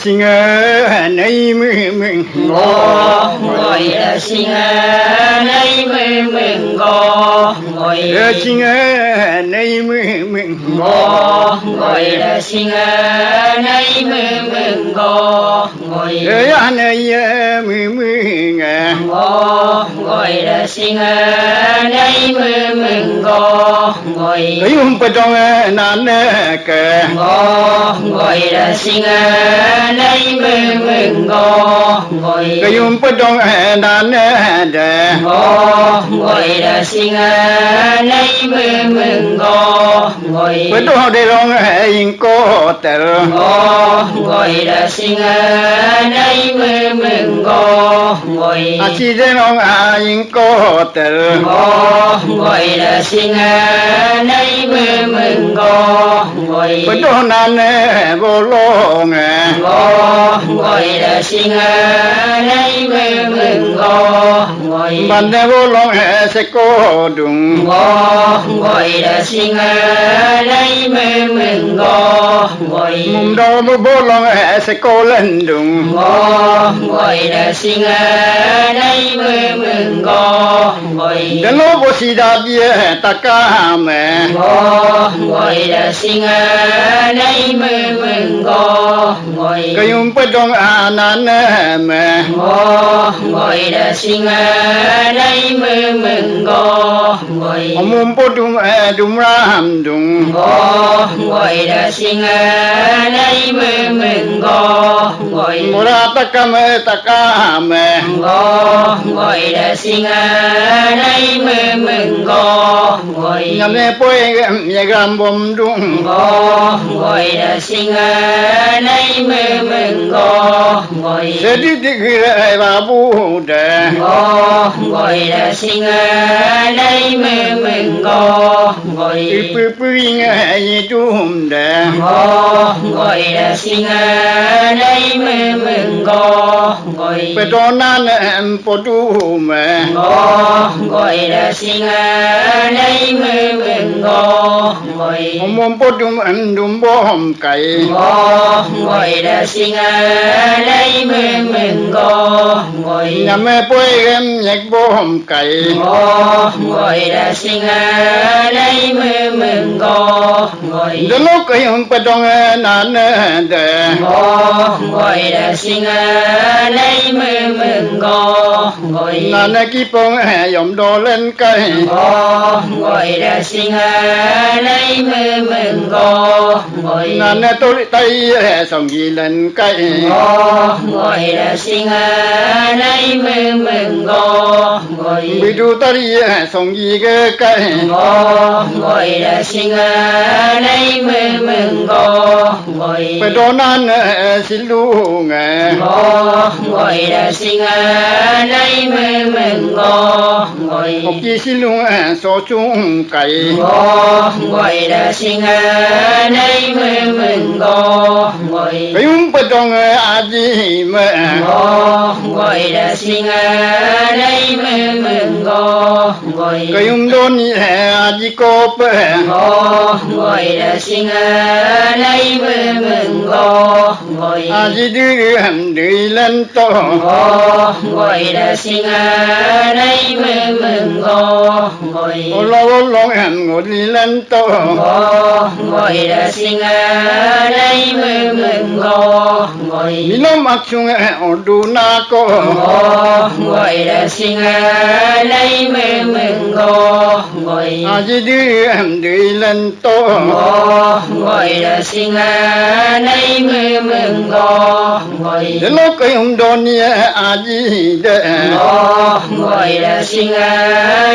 sinh nay mừng ngô ngồi sinh nay mừng ngô ngồi sinh nay mừng ngô ngồi sinh nay mừng ngô ngồi nay mừng ngô ngồi sinh nay mừng ngô ngồi cái hôm bữa trong nán cái ngô ngồi sinh nay mừng ngô ngồi cái hôm bữa trong nán để ngô ngồi sinh nay mừng ngô ngồi bữa đó để lòng yên có tờ ngô ngồi sinh nay mừng ngô ngồi chỉ để lòng yên có tờ ngô ngồi sinh nay mừng ngô ngồi bữa đó nán vô lòng ngô ngồi sinh nay mừng ngô ngồi ban đêm vô lòng sẽ có đúng ngô ngồi sinh nay mừng ngô ngồi mùng đó vô lòng sẽ có lên đúng ngô ngồi sinh nay mừng ngô ngồi đến lúc vô si đa địa ta ca mẹ ngô ngồi sinh nay mừng ngô ngồi cái hôm bữa trong nán mẹ ngô ngồi sinh nay mừng ngô ngồi mùng bữa đúng ram đúng ngô ngồi sinh nay mừng ngô ngồi một ra ta ca mẹ ngô ngồi sinh nay mừng ngô ngồi nhằm để bôi nhà gam bom đúng ngô ngồi sinh nay mừng ngô ngồi sẽ đi cái bà bu để ngô ngồi sinh nay mừng ngô ngồi bự nghe đúng để ngô ngồi sinh nay mừng ngô ngồi bữa đó nán em bỏ du mẹ ngô ngồi sinh nay mừng ngô ngồi mùng bữa đúng bom cái ngô ngồi sinh nay mừng ngô ngồi nhằm để bôi nhạc bom cái ngô ngồi sinh nay mừng ngô ngồi đến lúc cái hôm bữa trong nán để ngô ngồi sinh nay mừng ngô ngồi nán cái bông yom đồ lên cái ngô ngồi sinh nay mừng ngô ngồi nán tôi tay sòng gì lên cái ngô ngồi sinh nay mừng ngô ngồi bị du tay sòng gì cái ngô ngồi sinh nay mừng ngô ngồi bữa đó nán xin lu nghe ngô ngồi sinh nay mừng ngô ngồi học chi xin lu số chung cái ngô ngồi sinh nay mừng ngô ngồi cái hôm bữa trong gì mẹ ngô ngồi sinh nay mừng ngô ngồi cái hôm đó ni gì có bè ngô ngồi sinh nay mừng ngô ngồi gì đưa hầm đi lên to ngô ngồi sinh nay mừng ngô ngồi lo hầm ngồi đi lên to ngô ngồi sinh nay mừng ngô ngồi mi lo mặc chung ở du na có ngô ngồi sinh nay mừng ngô ngồi gì đưa hầm đi lên to ngô ngồi sinh nay mừng ngô ngồi đến lúc cái hôm đó ni gì để ngô ngồi sinh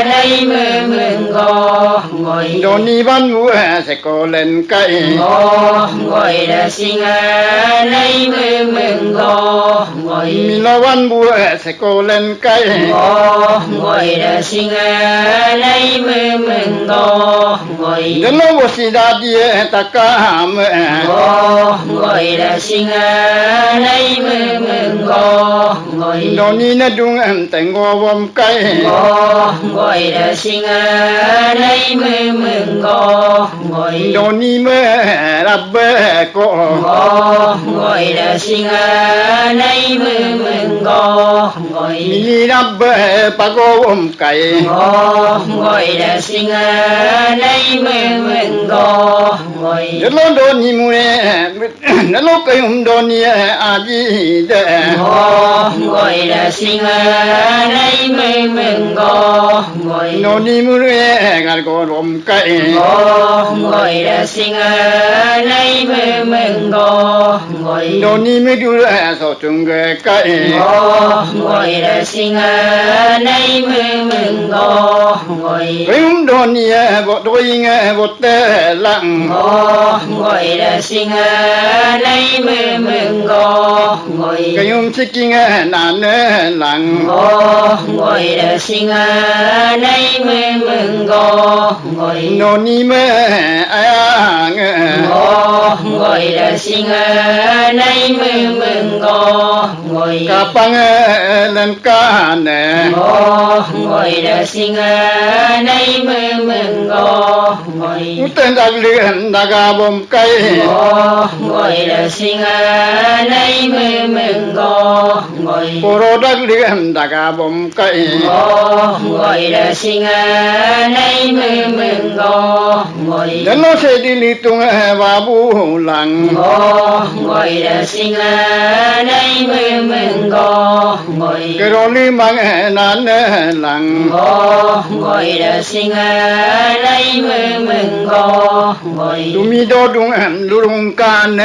nay mừng ngô ngồi đó ni văn vũ sẽ có lên cái ngô ngồi sinh nay mừng ngô ngồi mi lo văn vũ sẽ có lên cái ngô ngồi sinh nay mừng ngô ngồi đến lúc vô si đa địa ta ca mẹ ngô ngồi ngồi đờ sinh lấy mừng go ngồi đồ ni na dung em tên ngô bom cây ngồi đờ sinh lấy mừng go ngồi đồ ni mơ đập bê cô ngồi đờ sinh lấy mừng go ngồi ni đập bê ba cô bom cây ngồi đờ sinh lấy mừng go ngồi rất lớn đồ ni mu nè nó lúc cây đồ ni a di đê ngồi đờ sinh lấy mừng go ngồi đồ ni mu nè ngài cô bom cây ngồi đờ sinh lấy mừng go ngồi đồ ni mu du so chung cây ngồi đờ sinh lấy mừng go ngồi cây đồ ni bộ đôi nghe bộ tê lặng ngồi đờ sinh lấy mừng go ngồi cây xích nghe nàn lặng ngồi đờ sinh lấy mừng go ngồi đồ ni mơ a nghe ngồi đờ sinh lấy mừng go ngồi cả băng lên ca nè ngồi đờ sinh lấy mừng go ngồi tên đặc liền daga bom cây ngồi đờ sinh lấy mừng go ngồi poro đặc liền daga bom cây ngồi đờ sinh lấy mừng go ngồi đến nó sẽ đi li tung và bu lặng ngồi đờ sinh lấy mừng go ngồi cái đó li mang nàn lặng ngồi đờ sinh lấy mừng go ngồi tumi do dung lung can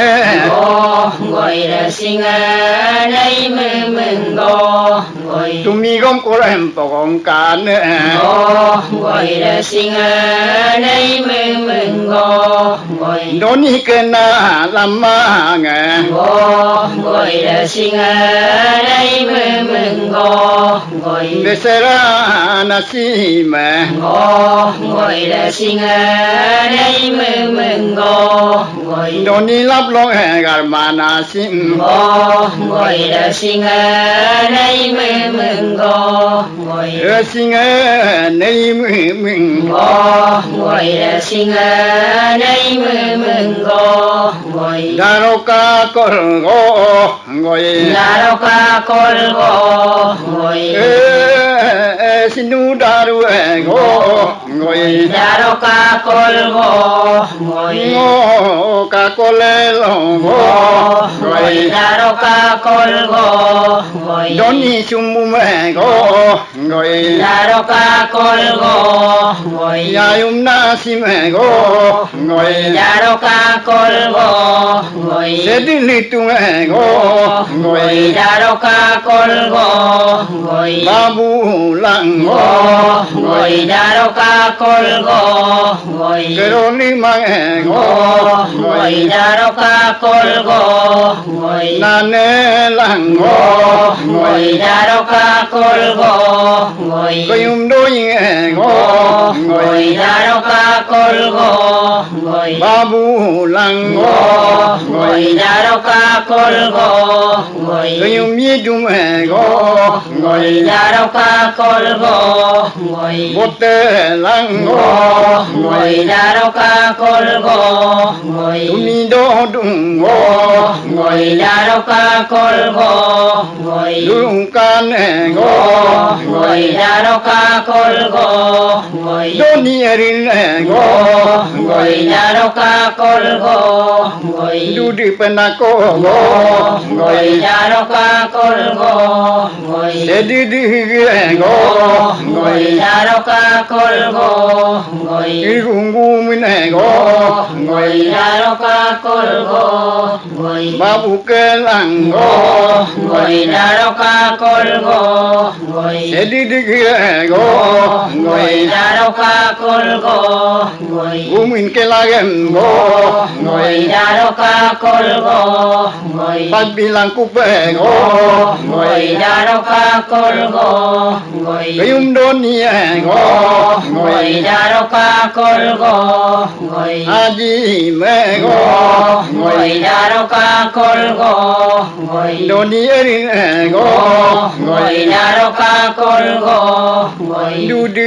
ngồi đờ sinh lấy mừng go ngồi tumi gom cô em bong can ngồi đờ sinh lấy mừng go ngồi đó ni cái na làm ma nghe ngồi đờ sinh lấy mừng go ngồi để sẽ ra na si mẹ ngồi đờ sinh lấy mừng go ngồi đó ni lấp long gar ma na sim ngồi đờ sinh lấy mừng go ngồi sinh nei mình ngồi đờ sinh lấy mừng go ngồi daro ka kol go ngồi đào ca col go ngồi sinu daru go ngồi đào ca col go ngồi ngo ka kole lo go ngồi đào ca col go ngồi doni sumu me go ngồi đào ca col go ngồi yayum na sim go ngồi đào ca col go ngồi sedi litung go ngồi đào ca col go ngồi babu lang ngồi đào ca col go ngồi kero ni mang go ngồi đào ca col go ngồi nane lang ngồi đào ca col go ngồi kayum doi go ngồi đào ca col go ngồi babu lang ngồi đào ca col go ngồi kayum yedum go ngồi đào ca col go ngồi bote lang ngồi đào ca col go ngồi tumi do dung go ngồi đào ca col go ngồi lung kan go ngồi đào ca col go ngồi doni erin go ngồi đào ca col go ngồi du di penako go ngồi đào ca col go ngồi sedi di go ngồi đào ca col go ngồi irungu mine go ngồi đào ca col go ngồi babu ke lang go ngồi đào ca col go ngồi sedi di go ngồi đào ca col go ngồi umin ke lagem go ngồi đào ca col go ngồi ban bilang kupe go ngồi đa đâu ca côn go ngồi kayum donia go ngồi đa đâu ca côn go ngồi aji me go ngồi đa đâu ca côn go ngồi donia go ngồi đa đâu ca côn go ngồi du du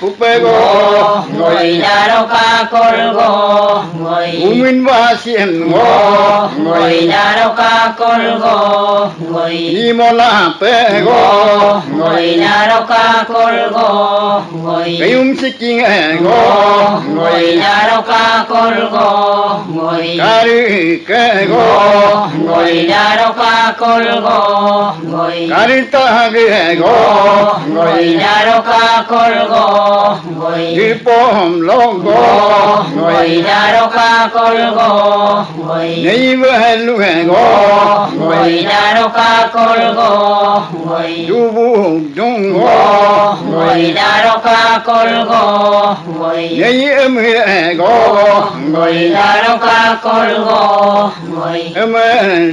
kupe go ngồi đa đâu ca côn go ngồi umin ba siem go ngồi đa đâu ca côn go ngồi imola pe go ngồi đa đâu ca côn go ngồi kayum siking go ngồi đa đâu ca côn go ngồi kari ke go ngồi đa đâu ca côn go ngồi kari ta ge go ngồi đa đâu ca côn go ngồi Ipom logo ngồi đa đâu ca côn go ngồi nei ve lu go ngồi đa đâu ca côn go ngồi du bu dung go ngồi đa đâu ca côn go ngồi nei em go ngồi đa đâu ca côn go ngồi em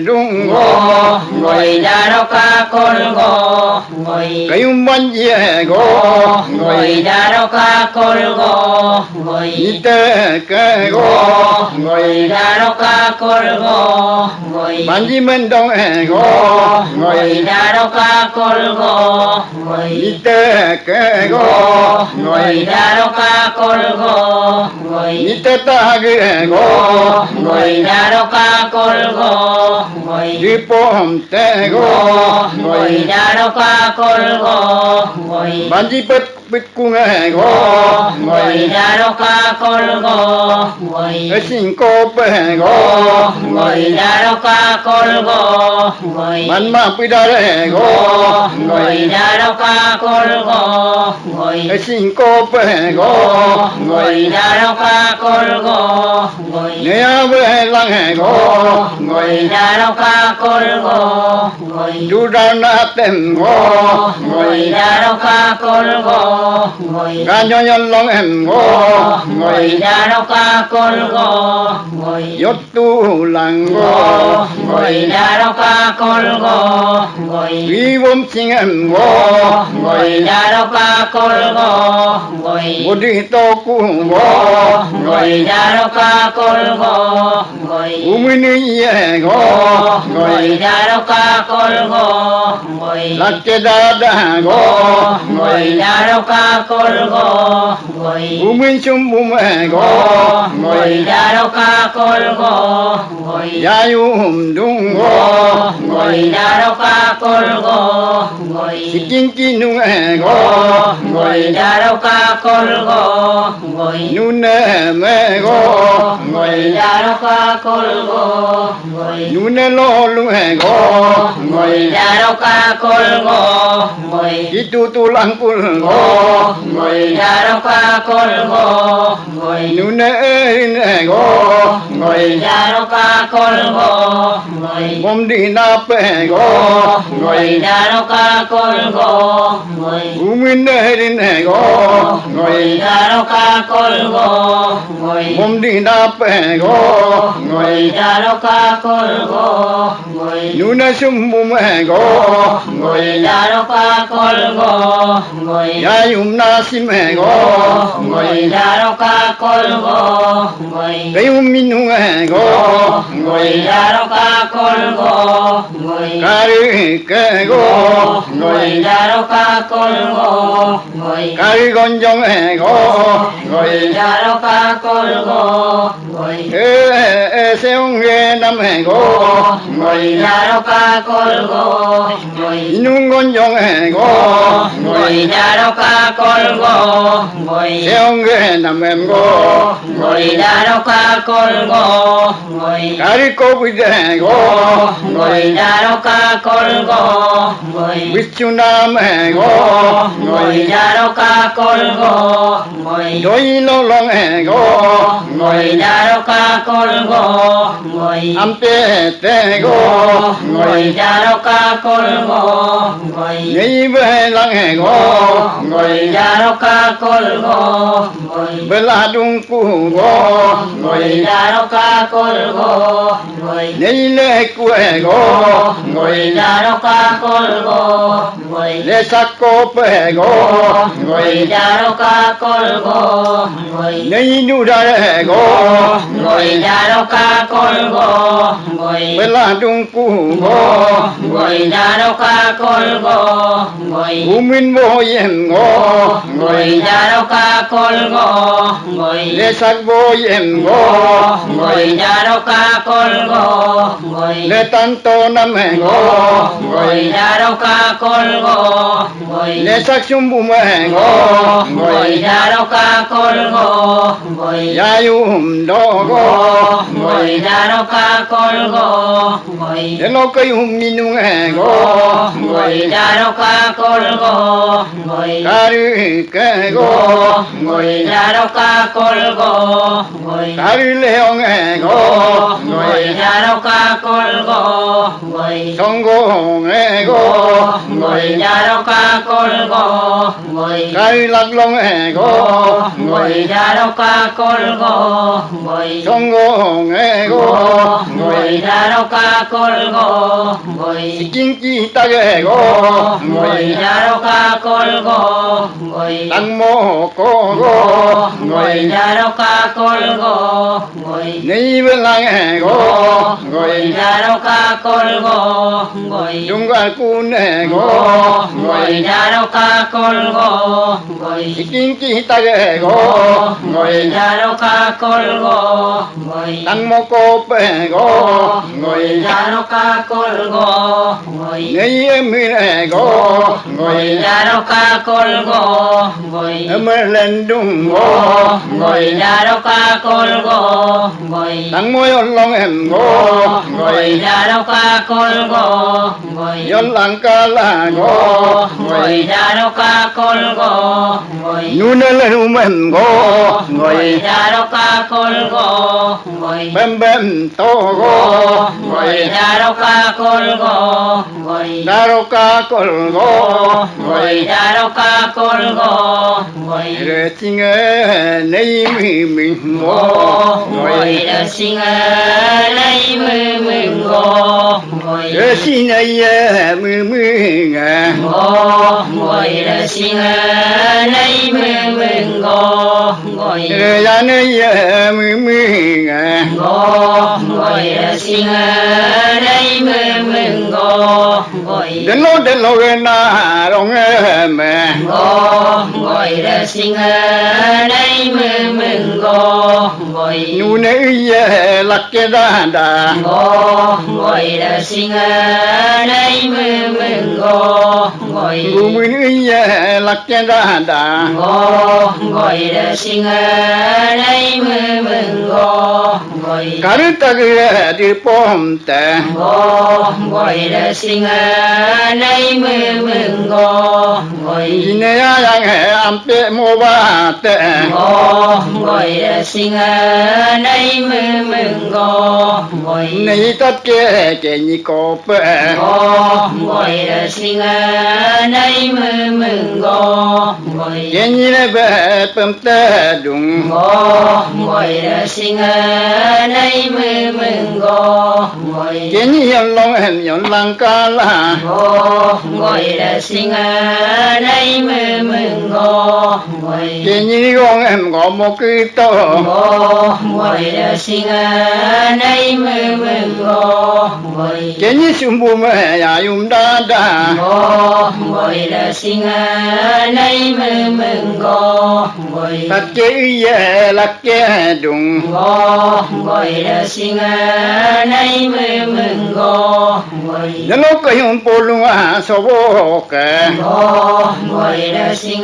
dung go ngồi đa đâu ca côn go ngồi kayum ban ye go ngồi đa đâu ca côn go ngồi ite ke go ngồi đa đâu ca côn go ngồi banji men dong go ngồi đa đâu ca côn go ngồi ite ke go ngồi đa đâu ca côn go ngồi ite ta ge go ngồi đa đâu ca côn go ngồi Ipom te go ngồi đa đâu ca côn go ngồi banji pet pet kung go ngồi đa đâu ca côn go ngồi sin ko pe go ngồi đa đâu ca côn go ngồi man ma pidare go ngồi đa đâu ca côn go ngồi sin ko pe go ngồi đa đâu ca côn go ngồi ne ve lang go ngồi đa đâu ca côn go ngồi du da na tem go ngồi đa đâu ca côn go ngồi ga nyo nyo long em go ngồi đa đâu ca côn go ngồi yot tu lang go ngồi đa đâu ca côn go ngồi vi vom sing em go ngồi đa đâu ca côn go ngồi bodi to ku go ngồi đa đâu ca côn go ngồi umini ye go ngồi đa đâu ca côn go ngồi lakke da da go ngồi đa đâu ca côn go ngồi umin chum bum go ngồi đa đâu ca côn go ngồi ya yum dung go ngồi đa đâu ca côn go ngồi sikin ki nu go ngồi đa đâu ca côn go ngồi nu ne me go ngồi đa đâu ca côn go ngồi nu ne lo lu go ngồi đa đâu ca côn go ngồi itu tu lang pul go ngồi đa đâu ca côn go ngồi nu ne go ngồi đa đâu ca côn go ngồi bom di na pe go ngồi đa đâu ca côn go ngồi umin ne go ngồi đa đâu ca côn go ngồi bom di na pe go ngồi đa đâu ca côn go ngồi nu ne sum bum go ngồi đa đâu ca côn go ngồi ya yum na sim go ngồi đa đâu ca côn go ngồi cái min nu go ngồi đa đâu ca côn go ngồi kari ke go ngồi đa đâu ca côn go ngồi kari gon jong go ngồi đa đâu ca côn go ngồi seong ge nam go ngồi đa đâu ca côn go ngồi inung gon jong go ngồi đa đâu ca côn go ngồi seong ge nam em go ngồi đa đâu ca côn go ngồi kari ko bi go ngồi đa đâu ca côn go ngồi vichu nam go ngồi đa đâu ca côn go ngồi doi lo long go ngồi đa đâu ca côn go ngồi ampe te go ngồi đa đâu ca côn go ngồi nei ve lang go ngồi đa đâu ca côn go ngồi bela dung ku go ngồi đa đâu ca côn go ngồi nei le ku bè gỗ ngồi ra đâu ca côn gỗ ngồi lê sắc cô bè gỗ ngồi ra đâu ca côn gỗ ngồi nay nu ra bè gỗ ngồi ra đâu ca côn gỗ ngồi bê la trung cu gỗ ngồi ra đâu ca côn gỗ ngồi u minh vô yếm gỗ ngồi ra đâu ca côn gỗ ngồi lê sắc vô yếm gỗ ngồi ra đâu ca côn gỗ ngồi lê tan tô nam gỗ ngồi ra đâu ca côn gỗ ngồi lê sắc sum bu mè gỗ ngồi ra đâu ca côn gỗ ngồi ya yum do gỗ ngồi ra đâu ca côn gỗ ngồi lê lo cây minu gỗ ngồi ra đâu ca côn gỗ ngồi ca rư ke gỗ ngồi ra đâu ca côn gỗ ngồi ca rư lê ông gỗ ngồi ra đâu ca côn gỗ ngồi song gỗ gỗ ngồi ra đâu ca côn gỗ ngồi ca rư lạc long gỗ ngồi ra đâu ca côn gỗ ngồi song gỗ gỗ ngồi ra đâu ca côn gỗ ngồi kinh chi ta gỗ ngồi ra đâu ca côn gỗ ngồi tăng mô cô gỗ ngồi ra đâu ca côn gỗ ngồi ni bên lang gỗ ngồi ra đâu ca côn gỗ ngồi dung qua cun gỗ ngồi ra đâu ca côn gỗ ngồi kinh chi ta gỗ ngồi ra đâu ca côn gỗ ngồi tăng mô cô gỗ ngồi ra đâu ca côn gỗ ngồi ni em gỗ ngồi ra đâu ca côn gỗ ngồi em lên đúng gỗ ngồi ra đâu ca côn gỗ ngồi tăng môi long em gỗ ngồi ra đâu ca côn gỗ ngồi yon lang ca la gỗ ngồi ra đâu ca côn gỗ ngồi nu nê lên em gỗ ngồi ra đâu ca côn gỗ ngồi bem bem to gỗ ngồi ra đâu ca côn gỗ ngồi Đaro ca col gỗ ngồi ra đâu ca côn gỗ ngồi rồi xin nay mình gỗ ngồi đã xin lấy mừng gỗ ngồi rồi xin nay mình ngồi đã xin lấy mừng gỗ ngồi rồi ra nay mình ngồi đã xin lấy mừng gỗ ngồi đến lô na rong mẹ ngồi đã xin lấy mừng gỗ ngồi nu nê lạc cái đà đà ngồi đã xin lấy mừng gỗ ngồi nu mình lạc cái đà đà ngồi đã xin lấy mừng gỗ ngồi cả đứa ta cái đi bom ta ngồi đã xin lấy mừng gỗ ngồi nè yang am pe mo ba te ngồi đã xin lấy mừng gỗ ngồi nei tất ke ni ko pe ngồi đã xin lấy mừng gỗ ngồi ke ni le be pem te dung ngồi đã xin lấy mừng gỗ ngồi ke ni yon long hem yon lang ca la ngồi đã xin lấy mừng gỗ ngồi ke ni gong em go mo ki to ngồi đã xin lấy mừng gỗ ngồi ke ni sum bu me ya yum da da ngồi đã xin lấy mừng gỗ ngồi tất ke ye lạc ke dung ngồi đã xin lấy mừng gỗ ngồi nó lo ko yum po lu a so bo ke ngồi đã xin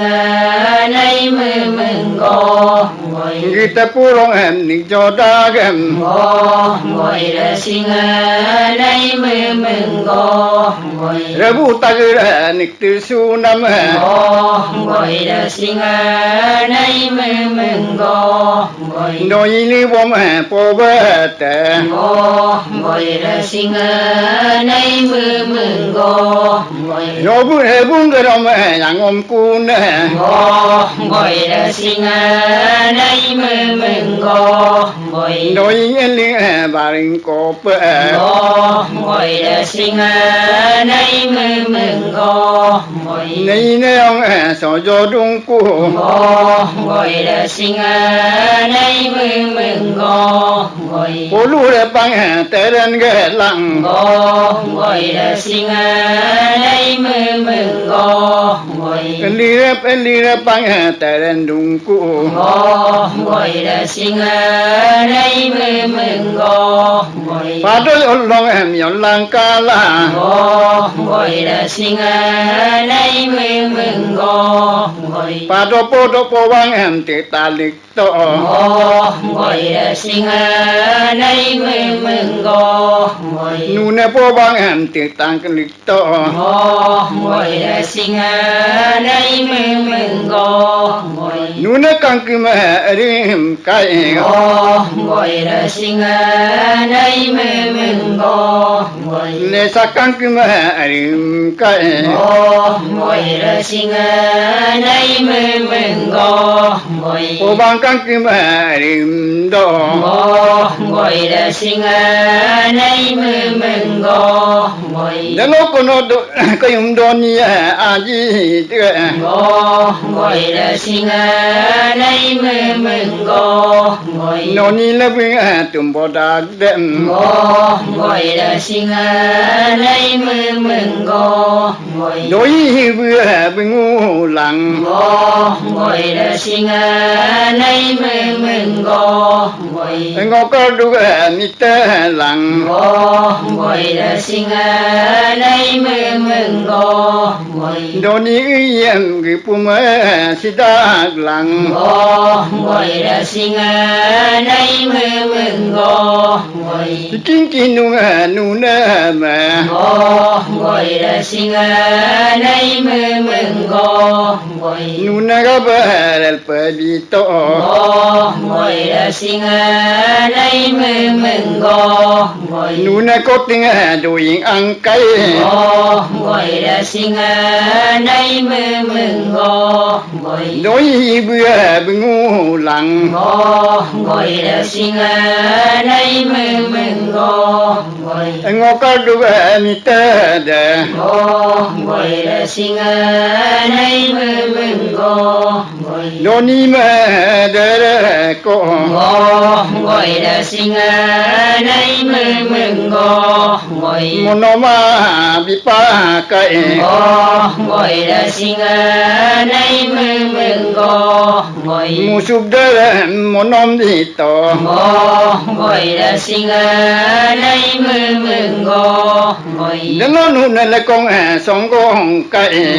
lấy mừng gỗ ngồi ngi ta pu long em ni cho da gem ngồi đã xin lấy mừng gỗ ngồi re bu ta ge ni tu su nam ngồi đã xin lấy mừng gỗ ngồi no ni bo me po ba te ngồi đã xin nay mừng ngồi yo bu he bung cái đó mà yang om cu nè ngồi đã sinh nay mừng ngồi đôi yên li bà ring cô pe ngồi đã sinh nay mừng ngồi nay nay ông so cho trung cu ngồi đã sinh nay mừng ngồi cô lu để băng té lên cái lăng ngồi đã sinh nay mừng ngồi cái ly để băng té lên trung cu ngồi đã sinh nay mừng ngồi bà đôi ông long em yon lang ca la ngồi đã sinh nay mừng ngồi bà đôi po băng em ti ta lịch to ngồi đã sinh nay mừng ngồi nu ne po băng em ti tang cái lịch to ngồi đã sinh nay mừng ngồi nu ne kang kim rim kai ngồi đã sinh nay mừng ngồi le sa kang kim rim kai ngồi đã sinh nay mừng ngồi po băng kang kim rim do ngồi đã sinh nay mừng ngồi de lo ko no do ko yum do ni a ji de ngồi đã sinh nay mừng ngồi no ni le bin tum bo da de ngồi đã sinh nay mừng ngồi do yi bu bin u lang ngồi đã sinh nay mừng ngồi ngo ko du mi te lang ngồi đã sinh nay mừng ngồi do ni yem gi pu ma si da lang ngồi đã sinh nay mừng ngồi king kin nu na ma ngồi đã sinh nay mừng ngồi nu na ga ba el pe bi to ngồi đã sinh nay mừng ngồi nu na ko ting do yin ang kai ngồi đã sinh nay mừng ngồi do yi bu bin u lang ngồi đã sinh nay mừng ngồi ngo ko du mi te de ngồi đã sinh nay mừng ngồi do ni ma de ko ngồi đã sinh nay mừng ngồi mono ma bi pa kai ngồi đã sinh nay mừng ngồi mu sub de monom di to ngồi đã sinh nay mừng ngồi de lo nu na le kong song kong kai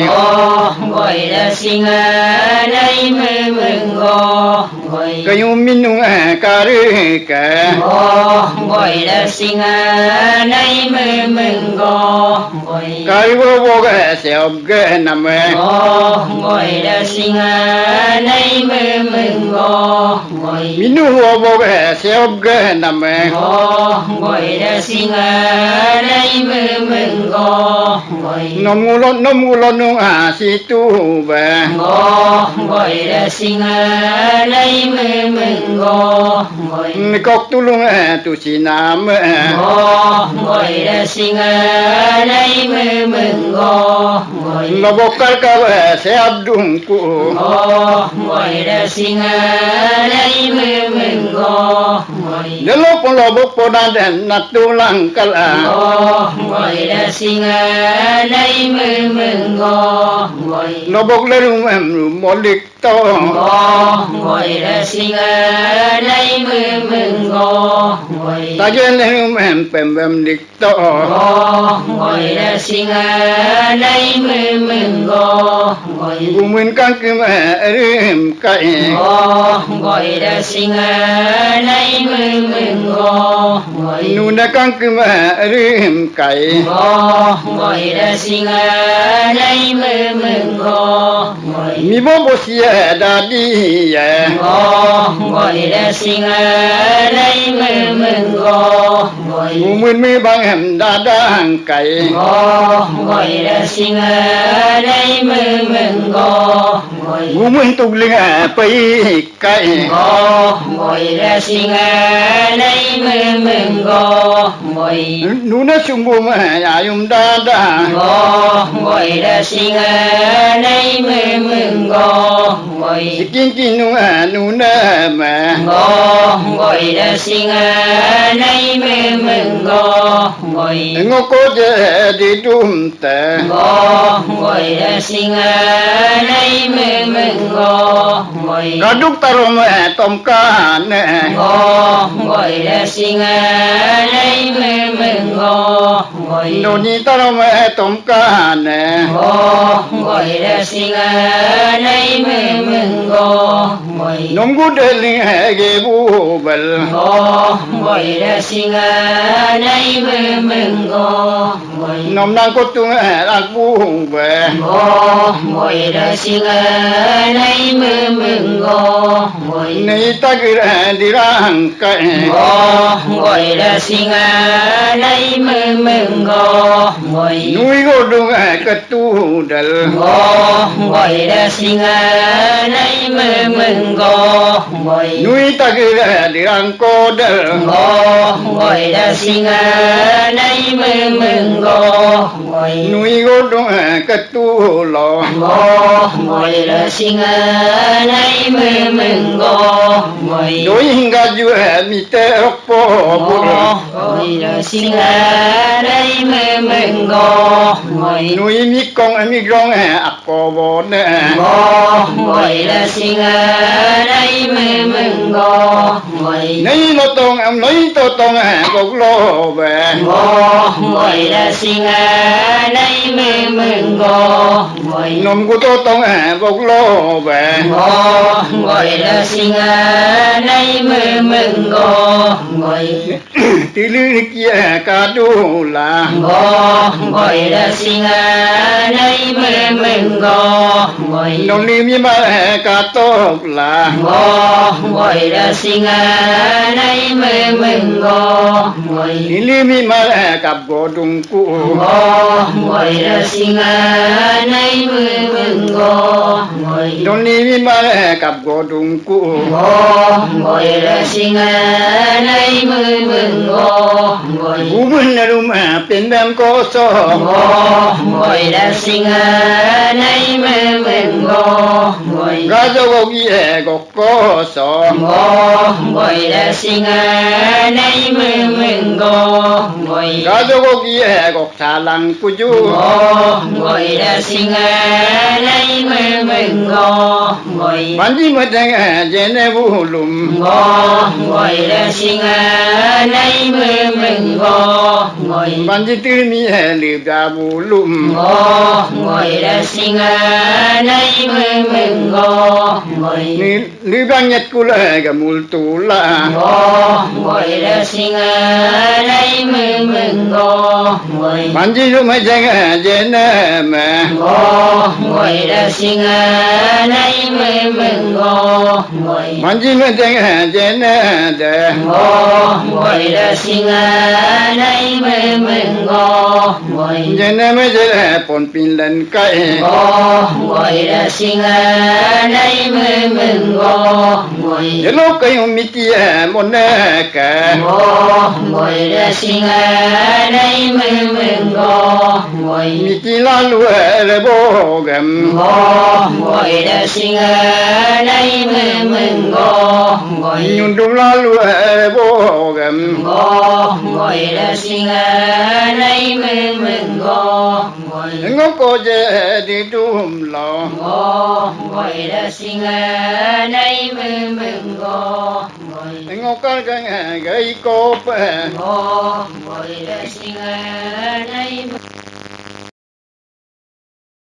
ngồi đã sinh nay mừng ngồi ka yu min nu ka ri ka ngồi đã sinh nay mừng ngồi ka ri wo ga se ob ga na me ngồi đã sinh nay mừng ngồi min nu wo ga se ob ga na me ngồi đã sinh nay mừng ngồi no mu lo nu si tu ba ngồi đã sinh nay mừng ngồi kok tu lu tu si nam ngồi đã sinh nay mừng ngồi lo bo ka ka se ab dung ku ngồi đã sinh nay mừng ngồi de lo bo da de na tu lang ka la ngồi đã sinh nay mừng ngồi lo bo le ru em mo lik to ngồi đã sinh nay mừng ngồi ta ge le ru em pem lik to ngồi đã sinh nay mừng ngồi gu min kan kim rim kai ngồi đã sinh nay mừng ngồi nu na kan kim rim kai ngồi đã sinh nay mừng ngồi mi bo bo si da di ya ngồi đã sinh nay mừng ngồi gu min mi bang đa đang cày ngồi là sinh đây mừng ngồi ngũ minh tục linh bay cày ngồi là sinh đây mừng ngồi nụ nó sung bùm đa đang ngồi là sinh đây mừng ngồi kinh kinh nụ nó mà ngồi là sinh đây mừng ngồi ngô cô je đi đum ta ngồi là sinh đây mừng ngồi ra đúc ta rồi mà tom ca nè ngồi là sinh đây mừng ngồi nô ni ta rồi mà tom ca nè ngồi là sinh đây mừng ngồi nông gu de linh ge bu bel ngồi là sinh đây mừng ngồi nông nang ko tung ak bu be ngồi là sinh đây mừng ngồi nei ta ge đi rang kai ngồi là sinh đây mừng ngồi nui go dung ka tu dal ngồi là sinh đây mừng ngồi nui ta ge đi rang ko dal ngồi là sinh đây mừng ngồi nui go dung ka tu lo ngồi là sinh đây mừng ngồi doi hinga ju mi te po bu ngồi là sinh đây mừng ngồi nui mi kong mi grong ak ko bo ne ngồi là sinh đây mừng ngồi nei lo tong am loi to tong go lo be ngồi là sinh đây mừng ngồi nom gu to tong go lo be ngồi là sinh đây mừng ngồi ti li kia ka du la ngồi là sinh đây mừng ngồi nom ni mi ma ka to la ngồi là sinh đây mừng ngồi ni li mi ma ka go dung ku ngồi là sinh đây mừng ngồi nom ni mi ma ka go dung ku ngồi là sinh đây mừng ngồi gu mun na rum pen bam ko so ngồi là sinh đây mừng ngồi ga jo go gi go ko so ngồi là sinh đây mừng ngồi ga jo go gi go sa lang ku ju ngồi là sinh đây mừng ngồi man ji ma dang je ne bu lum ngồi là sinh đây mừng ngồi man ji ti mi li ga bu lum ngồi là sinh đây mừng ngồi ni bang nyat ku la ga mul tu la ngồi là sinh đây mừng ngồi man ji lu ma dang je ne ma ngồi là sinh đây mừng ngồi man ji ma dang je ne de ngồi là sinh đây mừng ngồi je ne ma je pon pin len kai ngồi là sinh đây mừng ngồi ye lo kai mi ti mon ne ka ngồi là sinh đây mừng ngồi mi ti la lu le bo gam ngồi là sinh đây mừng ngồi nhun du la lu le bo gam ngồi là sinh đây mừng ngồi ngó ko je đi dum lo ngồi là sinh đây mừng ngồi ngó ka ga gai ko pe ngồi là sinh đây